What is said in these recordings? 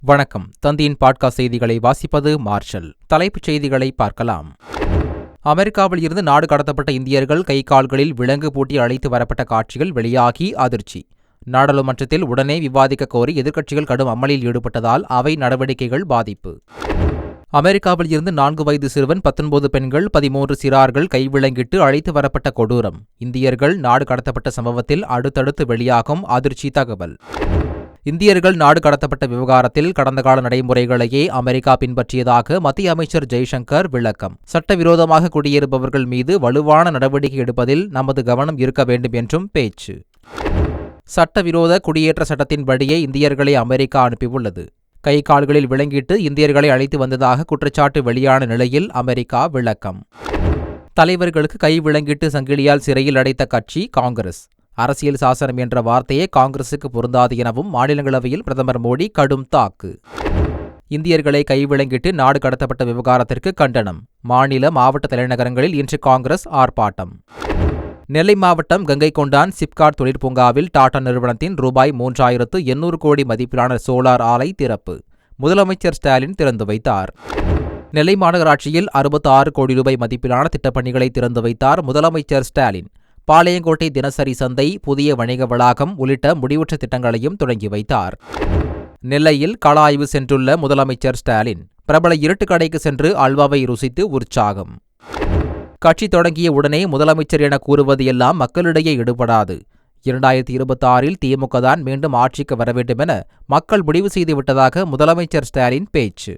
வணக்கம். தந்தியின் பாட்காஸ்ட் செய்திகளை வாசிப்பது மார்ஷல். தலைப்புச் செய்திகளை பார்க்கலாம். அமெரிக்காவில் இருந்து நாடு கடத்தப்பட்ட இந்தியர்கள் கை கால்களில் விலங்கு பூட்டி அழைத்து வரப்பட்ட காட்சிகள் வெளியாகி அதிர்ச்சி. நாடாளுமன்றத்தில் உடனே விவாதிக்க கோரி எதிர்க்கட்சிகள் கடும் அமளியில் ஈடுபட்டதால் அவை நடவடிக்கைகள் பாதிப்பு. அமெரிக்காவில் இருந்து 4 வயது சிறுவன், 19 பெண்கள், 13 சிறார்கள் கைவிலங்கிட்டு அழைத்து வரப்பட்ட கொடூரம். இந்தியர்கள் நாடு கடத்தப்பட்ட சம்பவத்தில் அடுத்தடுத்து வெளியாகும் அதிர்ச்சி தகவல். இந்தியர்கள் நாடு கடத்தப்பட்ட விவகாரத்தில் கடந்த கால நடைமுறைகளையே அமெரிக்கா பின்பற்றியதாக மத்திய அமைச்சர் ஜெய்சங்கர் விளக்கம். சட்டவிரோதமாக குடியேறுபவர்கள் மீது வலுவான நடவடிக்கை எடுப்பதில் நமது கவனம் இருக்க வேண்டும் என்றும் பேச்சு. சட்டவிரோத குடியேற்ற சட்டத்தின்படியே இந்தியர்களை அமெரிக்கா அனுப்பியுள்ளது. கை கால்களில் விலங்கிட்டு இந்தியர்களை அழைத்து வந்ததாக குற்றச்சாட்டு வெளியான நிலையில் அமெரிக்கா விளக்கம். தலைவர்களுக்கு கை விலங்கிட்டு சங்கிலியால் சிறையில் அடைத்த கட்சி காங்கிரஸ். அரசியல் சாசனம் என்ற வார்த்தையே காங்கிரசுக்கு பொருந்தாது எனவும் மாநிலங்களவையில் பிரதமர் மோடி கடும் தாக்கு. இந்தியர்களை கைவிலங்கிட்டு நாடு கடத்தப்பட்ட விவகாரத்திற்கு கண்டனம். மாநில மாவட்ட தலைநகரங்களில் இன்று காங்கிரஸ் ஆர்ப்பாட்டம். நெல்லை மாவட்டம் கங்கைகொண்டான் சிப்காட் தொழிற்பூங்காவில் டாடா நிறுவனத்தின் ரூபாய் 3800 கோடி மதிப்பிலான சோலார் ஆலை திறப்பு. முதலமைச்சர் ஸ்டாலின் திறந்து வைத்தார். நெல்லை மாநகராட்சியில் 66 கோடி ரூபாய் மதிப்பிலான திட்டப்பணிகளை திறந்து வைத்தார் முதலமைச்சர் ஸ்டாலின். பாளையங்கோட்டை தினசரி சந்தை, புதிய வணிக வளாகம் உள்ளிட்ட முடிவுற்ற திட்டங்களையும் தொடங்கி வைத்தார். நெல்லையில் கள ஆய்வு சென்றுள்ள முதலமைச்சர் ஸ்டாலின் பிரபல இருட்டு கடைக்கு சென்று அல்வாவை ருசித்து உற்சாகம். கட்சி தொடங்கிய உடனே முதலமைச்சர் என கூறுவது எல்லாம் மக்களிடையே ஈடுபடாது. 2026 திமுக தான் மீண்டும் ஆட்சிக்கு வர வேண்டும் என மக்கள் முடிவு செய்துவிட்டதாக முதலமைச்சர் ஸ்டாலின் பேச்சு.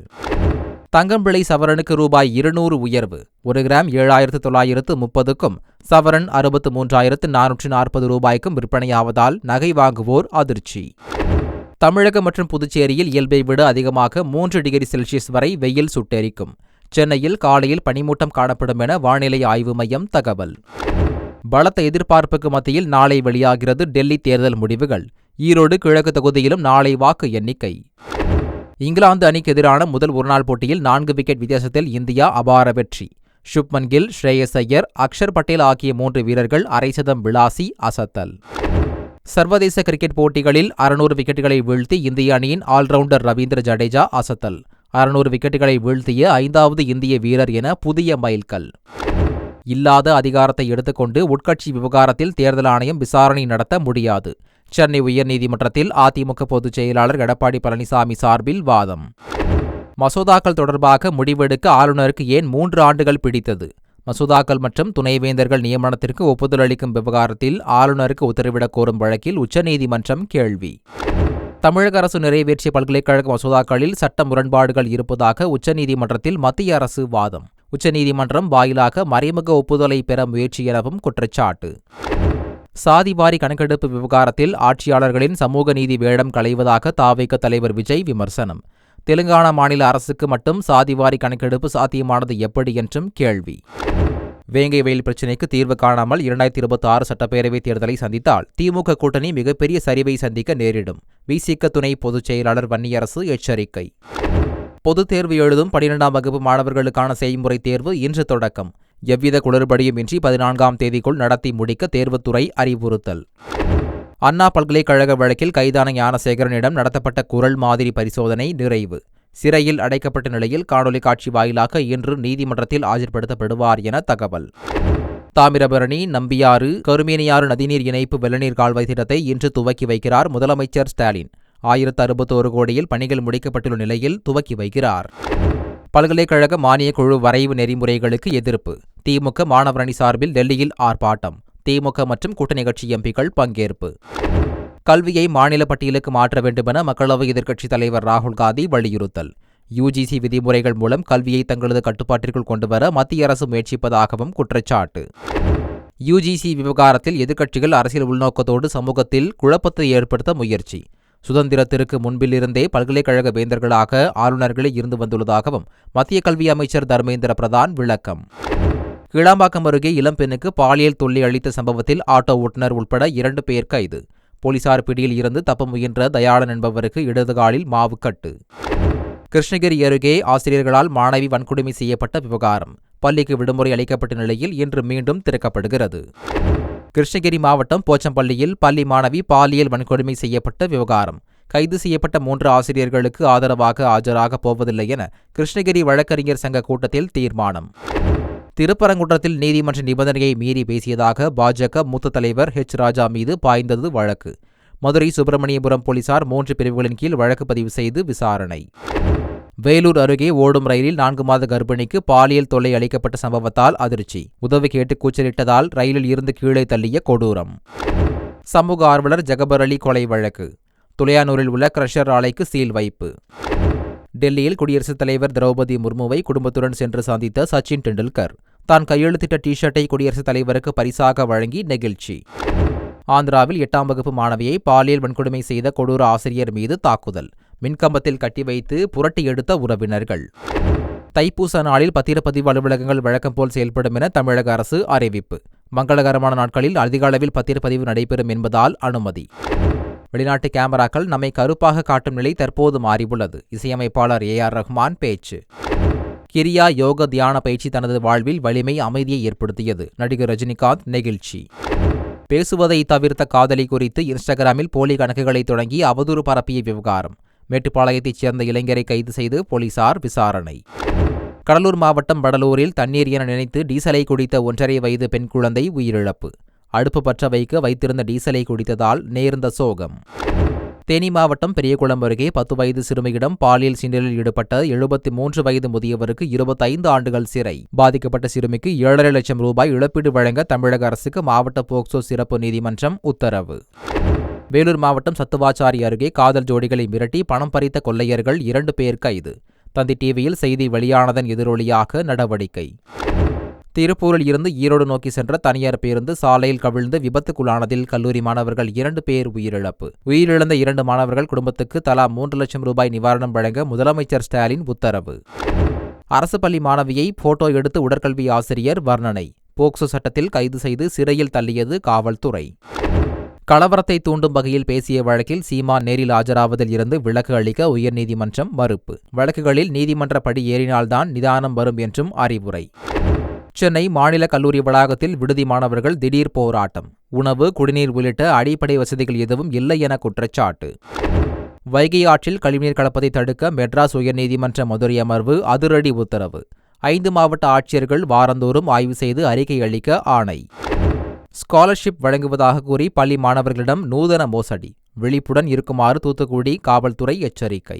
தங்கம் விலை சவரனுக்கு ரூபாய் 200 உயர்வு. 1 கிராம் 7930க்கும் சவரன் 63,440 ரூபாய்க்கும் விற்பனையாவதால் நகை வாங்குவோர் அதிர்ச்சி. தமிழகம் மற்றும் புதுச்சேரியில் இயல்பை விட அதிகமாக 3 டிகிரி செல்சியஸ் வரை வெயில் சுட்டெரிக்கும். சென்னையில் காலையில் பனிமூட்டம் காணப்படும் என வானிலை ஆய்வு மையம் தகவல். பலத்த எதிர்பார்ப்புக்கு மத்தியில் நாளை வெளியாகிறது டெல்லி தேர்தல் முடிவுகள். ஈரோடு கிழக்கு தொகுதியிலும் நாளை வாக்கு எண்ணிக்கை. இங்கிலாந்து அணிக்கு எதிரான முதல் ஒருநாள் போட்டியில் 4 விக்கெட் வித்தியாசத்தில் இந்தியா அபார வெற்றி. சுப்மன் கில், ஸ்ரேயஸ் ஐயர், அக்ஷர் பட்டேல் ஆகிய 3 வீரர்கள் அரைசதம் விளாசி அசத்தல். சர்வதேச கிரிக்கெட் போட்டிகளில் 600 விக்கெட்டுகளை வீழ்த்தி இந்திய அணியின் ஆல்ரவுண்டர் ரவீந்திர ஜடேஜா அசத்தல். 600 விக்கெட்டுகளை வீழ்த்திய 5வது இந்திய வீரர் என புதிய மைல்கல். இல்லாத அதிகாரத்தை எடுத்துக்கொண்டு உட்கட்சி விவகாரத்தில் தேர்தல் ஆணையம் விசாரணை நடத்த முடியாது. சென்னை உயர்நீதிமன்றத்தில் அதிமுக பொதுச் செயலாளர் எடப்பாடி பழனிசாமி சார்பில் வாதம். மசோதாக்கள் தொடர்பாக முடிவெடுக்க ஆளுநருக்கு ஏன் 3 ஆண்டுகள் பிடித்தது? மசோதாக்கள் மற்றும் துணைவேந்தர்கள் நியமனத்திற்கு ஒப்புதல் அளிக்கும் விவகாரத்தில் ஆளுநருக்கு உத்தரவிடக் கோரும் வழக்கில் உச்சநீதிமன்றம் கேள்வி. தமிழக அரசு நிறைவேற்றிய பல்கலைக்கழக மசோதாக்களில் சட்ட முரண்பாடுகள் இருப்பதாக உச்சநீதிமன்றத்தில் மத்திய அரசு வாதம். உச்சநீதிமன்றம் வாயிலாக மறைமுக ஒப்புதலை பெற முயற்சி எனவும் குற்றச்சாட்டு. சாதிவாரி கணக்கெடுப்பு விவகாரத்தில் ஆட்சியாளர்களின் சமூக நீதி வேடம் களைவதாக தாவேக தலைவர் விஜய் விமர்சனம். தெலுங்கானா மாநில அரசுக்கு மட்டும் சாதிவாரி கணக்கெடுப்பு சாத்தியமானது எப்படி என்றும் கேள்வி. வேங்கை வயல் பிரச்சினைக்கு தீர்வு காணாமல் 2026 சட்டப்பேரவைத் தேர்தலை சந்தித்தால் திமுக கூட்டணி மிகப்பெரிய சரிவை சந்திக்க நேரிடும். விசிக துணை பொதுச் செயலாளர் வன்னியரசு எச்சரிக்கை. பொதுத் தேர்வு எழுதும் 12ஆம் வகுப்பு மாணவர்களுக்கான செய்முறை தேர்வு இன்று தொடக்கம். எவ்வித குளறுபடியும் இன்றி 14ஆம் தேதிக்குள் நடத்தி முடிக்க தேர்வுத்துறை அறிவுறுத்தல். அண்ணா பல்கலைக்கழக வழக்கில் கைதான ஞானசேகரனிடம் நடத்தப்பட்ட குரல் மாதிரி பரிசோதனை நிறைவு. சிறையில் அடைக்கப்பட்ட நிலையில் காணொலி காட்சி வாயிலாக இன்று நீதிமன்றத்தில் ஆஜர்படுத்தப்படுவார் என தகவல். தாமிரபரணி, நம்பியாறு, கருமேனியாறு நதிநீர் இணைப்பு வெள்ளநீர் கால்வாய் திட்டத்தை இன்று துவக்கி வைக்கிறார் முதலமைச்சர் ஸ்டாலின். 1061 கோடியில் பணிகள் முடிக்கப்பட்டுள்ள நிலையில் துவக்கி வைக்கிறார். பல்கலைக்கழக மானியக் குழு வரைவு நெறிமுறைகளுக்கு எதிர்ப்பு. திமுக மாணவரணி சார்பில் டெல்லியில் ஆர்ப்பாட்டம். திமுக மற்றும் கூட்டணி கட்சி எம்பிக்கள் பங்கேற்பு. கல்வியை மாநில பட்டியலுக்கு மாற்ற வேண்டுமென மக்களவை எதிர்க்கட்சித் தலைவர் ராகுல் காந்தி வலியுறுத்தல். யுஜிசி விதிமுறைகள் மூலம் கல்வியை தங்களது கட்டுப்பாட்டிற்குள் கொண்டுவர மத்திய அரசு முயற்சிப்பதாகவும் குற்றச்சாட்டு. யுஜிசி விவகாரத்தில் எதிர்க்கட்சிகள் அரசியல் உள்நோக்கத்தோடு சமூகத்தில் குழப்பத்தை ஏற்படுத்த முயற்சி. சுதந்திரத்திற்கு முன்பிலிருந்தே பல்கலைக்கழக வேந்தர்களாக ஆளுநர்களே இருந்து வந்துள்ளதாகவும் மத்திய கல்வி அமைச்சர் தர்மேந்திர பிரதான் விளக்கம். கிளாம்பாக்கம் அருகே இளம்பெண்ணுக்கு பாலியல் தொல்லை அளித்த சம்பவத்தில் ஆட்டோ ஓட்டுநர் உட்பட 2 பேர் கைது. போலீசார் பிடியில் இருந்து தப்ப முயன்ற தயாளன் என்பவருக்கு இடது காலில் மாவுக்கட்டு. கிருஷ்ணகிரி அருகே ஆசிரியர்களால் மாணவி வன்கொடுமை செய்யப்பட்ட விவகாரம். பள்ளிக்கு விடுமுறை அளிக்கப்பட்ட நிலையில் இன்று மீண்டும் திறக்கப்படுகிறது. கிருஷ்ணகிரி மாவட்டம் போச்சம்பள்ளியில் பள்ளி மாணவி பாலியல் வன்கொடுமை செய்யப்பட்ட விவகாரம். கைது செய்யப்பட்ட 3 ஆசிரியர்களுக்கு ஆதரவாக ஆஜராகப் போவதில்லை என கிருஷ்ணகிரி வழக்கறிஞர் சங்க கூட்டத்தில் தீர்மானம். திருப்பரங்குன்றத்தில் நீதிமன்ற நிபந்தனையை மீறி பேசியதாக பாஜக மூத்த தலைவர் ராஜா மீது பாய்ந்தது வழக்கு. மதுரை சுப்பிரமணியபுரம் போலீசார் 3 பிரிவுகளின் கீழ் வழக்கு பதிவு செய்து விசாரணை. வேலூர் அருகே ஓடும் ரயிலில் 4 மாத கர்ப்பிணிக்கு பாலியல் தொல்லை அளிக்கப்பட்ட சம்பவத்தால் அதிர்ச்சி. உதவி கேட்டு கூச்சலிட்டதால் ரயிலில் இருந்து கீழே தள்ளிய கொடூரம். சமூக ஆர்வலர் ஜகபர் அலி கொலை வழக்கு. துளையானூரில் உள்ள கிரஷர் ஆலைக்கு சீல் வைப்பு. டெல்லியில் குடியரசுத் தலைவர் திரௌபதி முர்முவை குடும்பத்துடன் சென்று சந்தித்த சச்சின் டெண்டுல்கர் தான் கையெழுத்திட்ட டி-ஷர்ட்டை குடியரசுத் தலைவருக்கு பரிசாக வழங்கி நெகிழ்ச்சி. ஆந்திராவில் 8ஆம் வகுப்பு மாணவியை பாலியல் வன்கொடுமை செய்த கொடூர ஆசிரியர் மீது தாக்குதல். மின்கம்பத்தில் கட்டி வைத்து புரட்டி எடுத்த உறவினர்கள். தைப்பூச நாளில் பத்திரப்பதிவு அலுவலகங்கள் வழக்கம் போல் செயல்படும் என தமிழக அரசு அறிவிப்பு. மங்களகரமான நாட்களில் அதிக அளவில் பத்திரப்பதிவு நடைபெறும் என்பதால் அனுமதி. வெளிநாட்டு கேமராக்கள் நம்மை கருப்பாக காட்டும் நிலை தற்போது மாறியுள்ளது. இசையமைப்பாளர் AR ரஹ்மான் பேச்சு. கிரியா யோக தியான பயிற்சி தனது வாழ்வில் வலிமை, அமைதியை ஏற்படுத்தியது. நடிகர் ரஜினிகாந்த் நெகிழ்ச்சி. பேசுவதை தவிர்த்த காதலி குறித்து இன்ஸ்டாகிராமில் போலி கணக்குகளை தொடங்கி அவதூறு பரப்பிய விவகாரம். மேட்டுப்பாளையத்தைச் சேர்ந்த இளைஞரை கைது செய்து போலீசார் விசாரணை. கடலூர் மாவட்டம் வடலூரில் தண்ணீர் என நினைத்து டீசலை குடித்த 1.5 வயது பெண் குழந்தை உயிரிழப்பு. அடுப்பு பற்ற வைக்க வைத்திருந்த டீசலை குடித்ததால் நேர்ந்த சோகம். தேனி மாவட்டம் பெரியகுளம் அருகே 10 வயது சிறுமியிடம் பாலியல் சீண்டலில் ஈடுபட்ட 73 வயது முதியவருக்கு 25 ஆண்டுகள் சிறை. பாதிக்கப்பட்ட சிறுமிக்கு 7.5 லட்சம் ரூபாய் இழப்பீடு வழங்க தமிழக அரசுக்கு மாவட்ட போக்சோ சிறப்பு நீதிமன்றம் உத்தரவு. வேலூர் மாவட்டம் சத்துவாச்சாரி அருகே காதல் ஜோடிகளை மிரட்டி பணம் பறித்த கொள்ளையர்கள் 2 பேர் கைது. தந்தி டிவியில் செய்தி வெளியானதன் எதிரொலியாக நடவடிக்கை. திருப்பூரில் இருந்து ஈரோடு நோக்கி சென்ற தனியார் பேருந்து சாலையில் கவிழ்ந்து விபத்துக்குள்ளானதில் கல்லூரி மாணவர்கள் 2 பேர் உயிரிழப்பு. உயிரிழந்த 2 மாணவர்கள் குடும்பத்துக்கு தலா 3 லட்சம் ரூபாய் நிவாரணம் வழங்க முதலமைச்சர் ஸ்டாலின் உத்தரவு. அரசு பள்ளி மாணவியை போட்டோ எடுத்து உடற்கல்வி ஆசிரியர் வர்ணனை. போக்சோ சட்டத்தில் கைது செய்து சிறையில் தள்ளியது காவல்துறை. கலவரத்தை தூண்டும் வகையில் பேசிய வழக்கில் சீமான் நேரில் ஆஜராவதில் இருந்து விலக்கு அளிக்க உயர்நீதிமன்றம் மறுப்பு. வழக்குகளில் நீதிமன்ற படி ஏறினால்தான் நிதானம் வரும் என்றும் அறிவுரை. சென்னை மாநில கல்லூரி வளாகத்தில் விடுதி மாணவர்கள் திடீர் போராட்டம். உணவு, குடிநீர் உள்ளிட்ட அடிப்படை வசதிகள் எதுவும் இல்லை என குற்றச்சாட்டு. வைகை ஆற்றில் கழிவுநீர் கலப்பதை தடுக்க மெட்ராஸ் உயர்நீதிமன்ற மதுரை அமர்வு அதிரடி உத்தரவு. 5 மாவட்ட ஆட்சியர்கள் வாரந்தோறும் ஆய்வு செய்து அறிக்கை அளிக்க ஆணை. ஸ்காலர்ஷிப் வழங்குவதாக கூறி பள்ளி மாணவர்களிடம் நூதன மோசடி. விழிப்புடன் இருக்குமாறு தூத்துக்குடி காவல்துறை எச்சரிக்கை.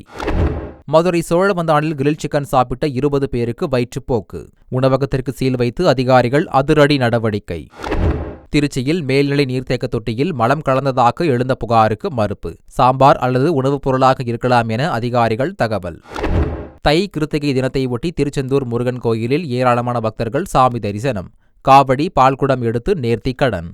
மதுரை சோழவந்தானில் கிரில் சிக்கன் சாப்பிட்ட 20 பேருக்கு வயிற்றுப்போக்கு. உணவகத்திற்கு சீல் வைத்து அதிகாரிகள் அதிரடி நடவடிக்கை. திருச்சியில் மேல்நிலை நீர்த்தேக்க தொட்டியில் மலம் கலந்ததாக எழுந்த புகாருக்கு மறுப்பு. சாம்பார் அல்லது உணவுப் பொருளாக இருக்கலாம் என அதிகாரிகள் தகவல். தை கிருத்திகை தினத்தை ஒட்டி திருச்செந்தூர் முருகன் கோயிலில் ஏராளமான பக்தர்கள் சாமி தரிசனம். காவடி, பால்குடம் எடுத்து நேர்த்திக்கடன்.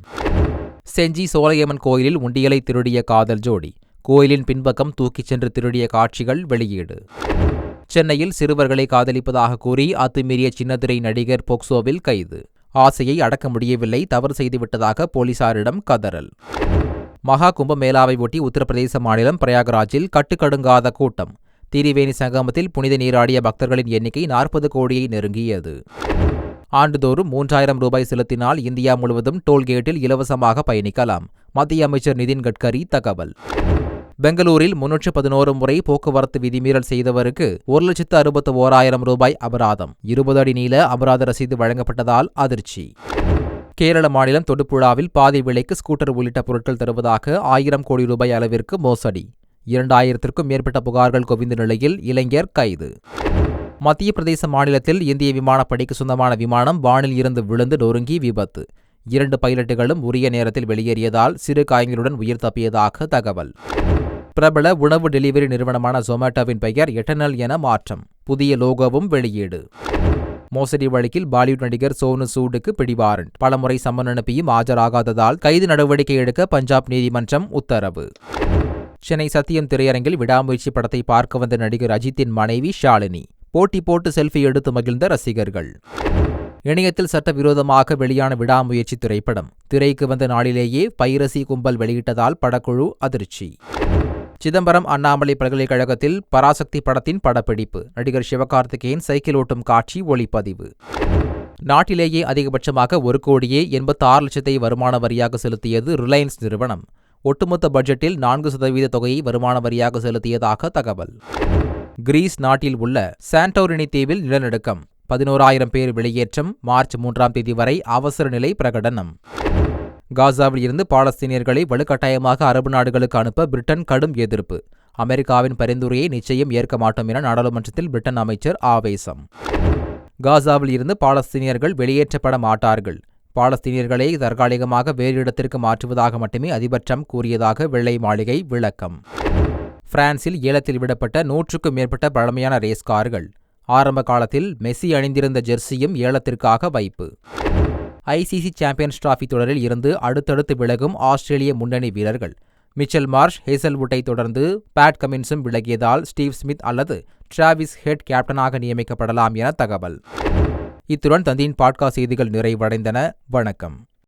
செஞ்சி சோலையம்மன் கோயிலில் உண்டியலை திருடிய காதல் ஜோடி. கோயிலின் பின்பக்கம் தூக்கிச் சென்று திருடிய காட்சிகள் வெளியீடு. சென்னையில் சிறுவர்களை காதலிப்பதாக கூறி அத்துமீறிய சின்னத்திரை நடிகர் போக்சோவில் கைது. ஆசையை அடக்க முடியவில்லை, தவறு செய்துவிட்டதாக போலீசாரிடம் கதறல். மகா கும்பமேளாவை ஒட்டி உத்தரப்பிரதேச மாநிலம் பிரயாக்ராஜில் கட்டுக்கடுங்காத கூட்டம். திரிவேணி சங்கமத்தில் புனித நீராடிய பக்தர்களின் எண்ணிக்கை 40 கோடியை நெருங்கியது. ஆண்டுதோறும் 3000 ரூபாய் செலுத்தினால் இந்தியா முழுவதும் டோல்கேட்டில் இலவசமாக பயணிக்கலாம். மத்திய அமைச்சர் நிதின் கட்கரி தகவல். பெங்களூரில் 311 முறை போக்குவரத்து விதிமீறல் செய்தவருக்கு 1,61,000 ரூபாய் அபராதம். 20 அடி நீள அபராத ரசீது வழங்கப்பட்டதால் அதிர்ச்சி. கேரள மாநிலம் தொடுபுழாவில் பாதி விலைக்கு ஸ்கூட்டர் உள்ளிட்ட பொருட்கள் தருவதாக 1000 கோடி ரூபாய் அளவிற்கு மோசடி. 2000க்கும் மேற்பட்ட புகார்கள் குவிந்த நிலையில் இளைஞர் கைது. மத்திய பிரதேச மாநிலத்தில் இந்திய விமானப்படைக்கு சொந்தமான விமானம் வானில் இருந்து விழுந்து நொறுங்கி விபத்து. 2 பைலட்டுகளும் உரிய நேரத்தில் வெளியேறியதால் சிறு காயங்களுடன் உயிர் தப்பியதாக தகவல். பிரபல உணவு டெலிவரி நிறுவனமான ஜொமேட்டோவின் பெயர் எட்டர்னல் என மாற்றம். புதிய லோகோவும் வெளியீடு. மோசடி வழக்கில் பாலிவுட் நடிகர் சோனு சூடுக்கு பிடிவாரண்ட். பலமுறை சம்மன் அனுப்பியும் ஆஜராகாததால் கைது நடவடிக்கை எடுக்க பஞ்சாப் நீதிமன்றம் உத்தரவு. சென்னை சத்தியம் திரையரங்கில் விடாமுயற்சி படத்தை பார்க்க வந்த நடிகர் அஜித்தின் மனைவி ஷாலினி. போட்டி போட்டு செல்ஃபி எடுத்து மகிழ்ந்த ரசிகர்கள். இணையத்தில் சட்டவிரோதமாக வெளியான விடாமுயற்சி திரைப்படம் திரைக்கு வந்த நாளிலேயே பைரசி கும்பல் வெளியிட்டதால் படக்குழு அதிர்ச்சி. சிதம்பரம் அண்ணாமலை பல்கலைக்கழகத்தில் பராசக்தி படத்தின் படப்பிடிப்பு. நடிகர் சிவகார்த்திகேயன் சைக்கிள் ஓட்டும் காட்சி ஒளிப்பதிவு. நாட்டிலேயே அதிகபட்சமாக 1,86,00,000 வருமான வரியாக செலுத்தியது ரிலையன்ஸ் நிறுவனம். ஒட்டுமொத்த பட்ஜெட்டில் 4% தொகையை வருமான வரியாக செலுத்தியதாக தகவல். கிரீஸ் நாட்டில் உள்ள சாண்டோரினி தீவில் நிலநடுக்கம். 11,000 பேர் வெளியேற்றம். மார்ச் 3ஆம் தேதி வரை அவசர நிலை பிரகடனம். காசாவில் இருந்து பாலஸ்தீனியர்களை வலுக்கட்டாயமாக அரபு நாடுகளுக்கு அனுப்ப பிரிட்டன் கடும் எதிர்ப்பு. அமெரிக்காவின் பரிந்துரையை நிச்சயம் ஏற்க மாட்டோம் என நாடாளுமன்றத்தில் பிரிட்டன் அமைச்சர் ஆவேசம். காசாவில் இருந்து பாலஸ்தீனியர்கள் வெளியேற்றப்பட மாட்டார்கள். பாலஸ்தீனியர்களை தற்காலிகமாக வேறு இடத்திற்கு மாற்றுவதாக மட்டுமே அதிபர் ட்ரம்ப் கூறியதாக வெள்ளை மாளிகை விளக்கம். பிரான்சில் ஏலத்தில் விடப்பட்ட 100க்கும் மேற்பட்ட பழமையான ரேஸ் கார்கள். ஆரம்ப காலத்தில் மெஸ்ஸி அணிந்திருந்த ஜெர்சியும் ஏலத்திற்காக வைப்பு. ஐசிசி சாம்பியன்ஸ் டிராபி தொடரில் இருந்து அடுத்தடுத்து விலகும் ஆஸ்திரேலிய முன்னணி வீரர்கள். மிச்சல் மார்ஷ், ஹேசல்வுட்டை தொடர்ந்து பேட் கமின்ஸும் விலகியதால் ஸ்டீவ் ஸ்மித் அல்லது டிராவிஸ் ஹெட் கேப்டனாக நியமிக்கப்படலாம் என தகவல். இத்துடன் தந்தியின் பாட்காஸ்ட் செய்திகள் நிறைவடைந்தன. வணக்கம்.